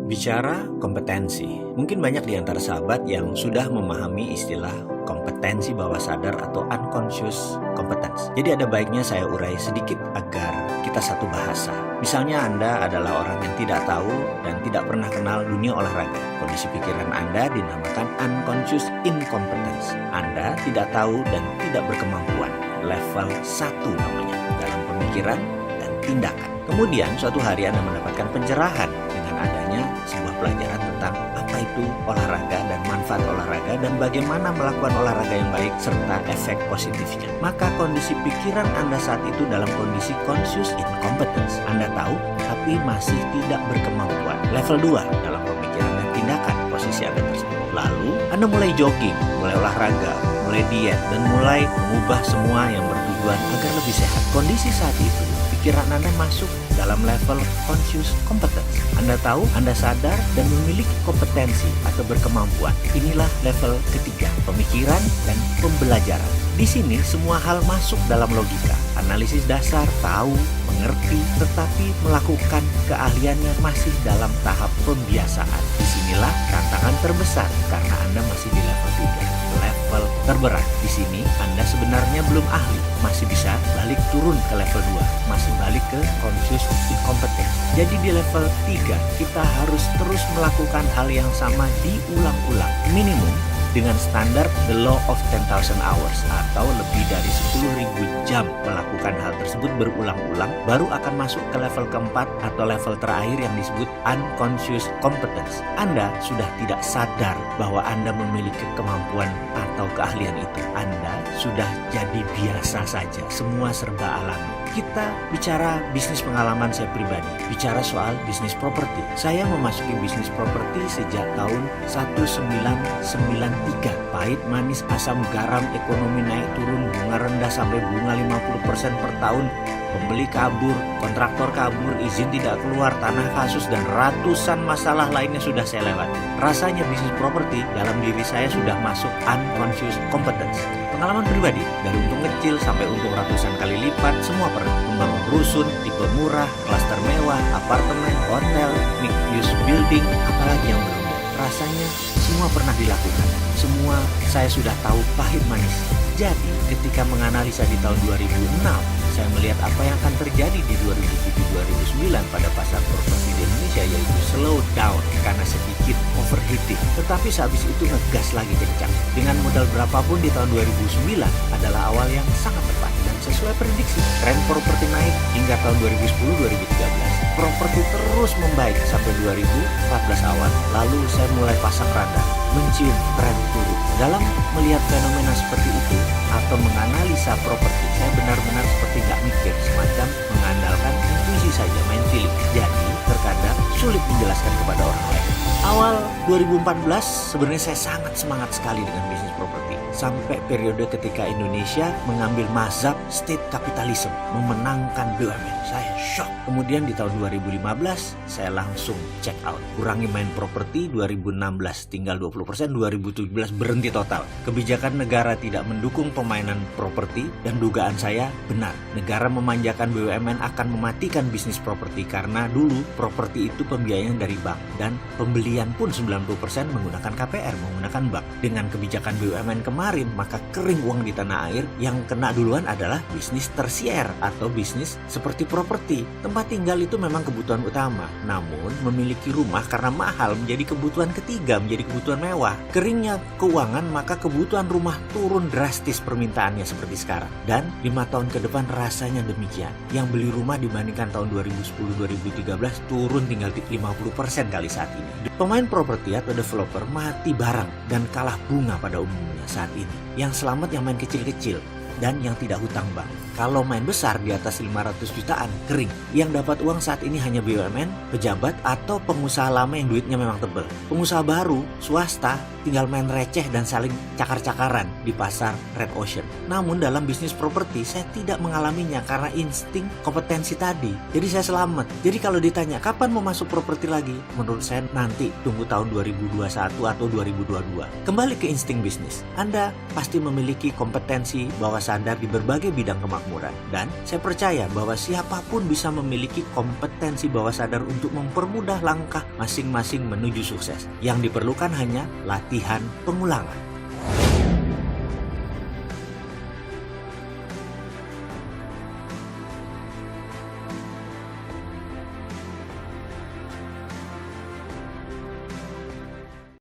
Bicara kompetensi, mungkin banyak di antara sahabat yang sudah memahami istilah kompetensi bawah sadar atau unconscious competence. Jadi ada baiknya saya urai sedikit agar kita satu bahasa. Misalnya Anda adalah orang yang tidak tahu dan tidak pernah kenal dunia olahraga. Kondisi pikiran Anda dinamakan unconscious incompetence. Anda tidak tahu dan tidak berkemampuan. Level 1 namanya, dalam pemikiran dan tindakan. Kemudian suatu hari Anda mendapatkan pencerahan dengan adanya sebuah pelajaran tentang apa itu olahraga dan manfaat olahraga dan bagaimana melakukan olahraga yang baik serta efek positifnya. Maka kondisi pikiran Anda saat itu dalam kondisi conscious incompetence. Anda tahu tapi masih tidak berkemampuan. Level 2 dalam pemikiran dan tindakan posisi Anda tersebut. Lalu Anda mulai jogging, mulai olahraga, mulai diet dan mulai mengubah semua yang bertujuan agar lebih sehat. Kondisi saat itu pikiran Anda masuk dalam level conscious competence. Anda tahu, Anda sadar dan memiliki kompetensi atau berkemampuan. Inilah level ketiga, pemikiran dan pembelajaran. Di sini semua hal masuk dalam logika. Analisis dasar, tahu, mengerti, tetapi melakukan keahliannya masih dalam tahap pembiasaan. Disinilah tantangan terbesar karena Anda masih di level 3. Level terberat. Di sini Anda sebenarnya belum ahli, masih bisa balik turun ke level 2, masih balik ke conscious incompetence. Jadi di level 3 kita harus terus melakukan hal yang sama diulang-ulang, minimum dengan standar the law of 10,000 hours atau lebih dari 10.000 jam melakukan hal tersebut berulang-ulang, baru akan masuk ke level keempat atau level terakhir yang disebut unconscious competence. Anda sudah tidak sadar bahwa Anda memiliki kemampuan atau keahlian itu. Anda sudah jadi biasa saja, semua serba alami. Kita bicara bisnis pengalaman saya pribadi, bicara soal bisnis properti. Saya memasuki bisnis properti sejak tahun 1993. Pahit, manis, asam, garam, ekonomi naik turun, bunga rendah sampai bunga 50% per tahun, pembeli kabur, kontraktor kabur, izin tidak keluar, tanah kasus, dan ratusan masalah lainnya sudah saya lewati. Rasanya bisnis properti dalam diri saya sudah masuk unconscious competence. Pengalaman pribadi, dari untung kecil sampai untung ratusan kali lipat, semua pernah. Membangun rusun, tipe murah, klaster mewah, apartemen, hotel, mixed use building, apalagi yang belum. Rasanya semua pernah dilakukan. Semua saya sudah tahu pahit manis. Jadi ketika menganalisa di tahun 2006, saya melihat apa yang akan terjadi di 2007-2009 pada pasar properti di Indonesia, yaitu slow down karena sedikit overheating. Tetapi sehabis itu ngegas lagi kencang. Dengan modal berapapun di tahun 2009 adalah awal yang sangat tepat dan sesuai prediksi. Tren properti naik hingga tahun 2010-2013. Properti terus membaik sampai 2014 awal. Lalu saya mulai pasang radar, mencium tren turun. Dalam melihat fenomena seperti itu atau menganalisa properti, saya benar-benar seperti gak mikir, semacam mengandalkan intuisi saja, main feeling. Jadi terkadang sulit menjelaskan kepada orang lain. Awal 2014 sebenarnya saya sangat semangat sekali dengan bisnis properti. Sampai periode ketika Indonesia mengambil mazhab state capitalism, memenangkan BUMN. Saya shock. Kemudian di tahun 2015 saya langsung check out. Kurangi main properti, 2016 tinggal 20%, 2017 berhenti total. Kebijakan negara tidak mendukung pemainan properti dan dugaan saya benar. Negara memanjakan BUMN akan mematikan bisnis properti karena dulu properti itu pembiayaan dari bank dan pembelian pun 90% menggunakan KPR, menggunakan bank. Dengan kebijakan BUMN kemarin, maka kering uang di tanah air. Yang kena duluan adalah bisnis tersier atau bisnis seperti properti. Tempat tinggal itu memang kebutuhan utama, namun memiliki rumah karena mahal menjadi kebutuhan ketiga, menjadi kebutuhan mewah. Keringnya keuangan, maka kebutuhan rumah turun drastis permintaannya seperti sekarang. Dan 5 tahun ke depan rasanya demikian. Yang beli rumah dibandingkan tahun 2010-2013 turun tinggal 50% kali saat ini. Pemain properti atau developer mati barang dan kalah bunga pada umumnya saat ini. Yang selamat yang main kecil-kecil dan yang tidak hutang bank. Kalau main besar di atas 500 jutaan, kering. Yang dapat uang saat ini hanya BUMN, pejabat, atau pengusaha lama yang duitnya memang tebel. Pengusaha baru, swasta, tinggal main receh dan saling cakar-cakaran di pasar red ocean. Namun dalam bisnis properti, saya tidak mengalaminya karena insting kompetensi tadi. Jadi saya selamat. Jadi kalau ditanya, kapan mau masuk properti lagi? Menurut saya nanti, tunggu tahun 2021 atau 2022. Kembali ke insting bisnis. Anda pasti memiliki kompetensi bawah sadar di berbagai bidang kemakmuran. Dan saya percaya bahwa siapapun bisa memiliki kompetensi bawah sadar untuk mempermudah langkah masing-masing menuju sukses. Yang diperlukan hanya latihan pengulangan.